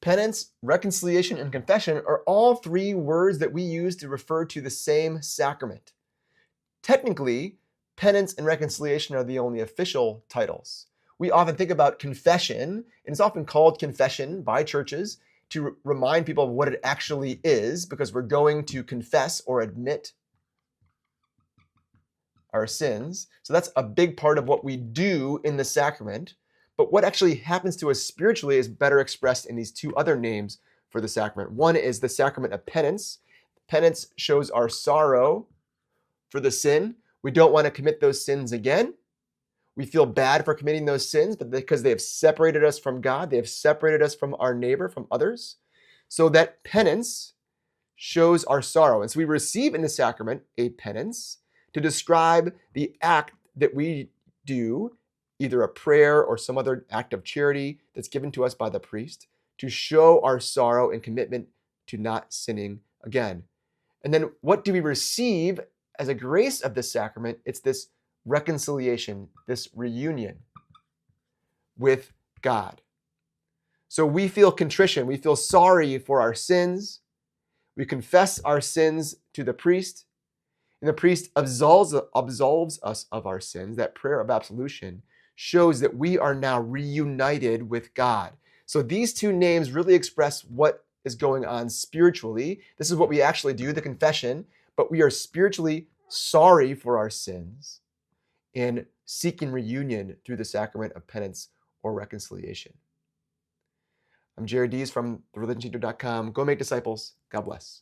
Penance, reconciliation, and confession are all three words that we use to refer to the same sacrament. Technically, penance and reconciliation are the only official titles. We often think about confession, and it's often called confession by churches to remind people of what it actually is, because we're going to confess or admit our sins. So that's a big part of what we do in the sacrament. But what actually happens to us spiritually is better expressed in these two other names for the sacrament. One is the Sacrament of Penance. Penance shows our sorrow for the sin. We don't want to commit those sins again. We feel bad for committing those sins, but because they have separated us from God, they have separated us from our neighbor, from others. So that penance shows our sorrow. And so we receive in the sacrament a penance to describe the act that we do, either a prayer or some other act of charity that's given to us by the priest, to show our sorrow and commitment to not sinning again. And then what do we receive as a grace of this sacrament? It's this reconciliation, this reunion with God. So we feel contrition, we feel sorry for our sins, we confess our sins to the priest, and the priest absolves us of our sins. That prayer of absolution shows that we are now reunited with God. So these two names really express what is going on spiritually. This is what we actually do, the confession, but we are spiritually sorry for our sins and seeking reunion through the sacrament of penance or reconciliation. I'm Jared Dees from thereligionsheater.com. Go make disciples. God bless.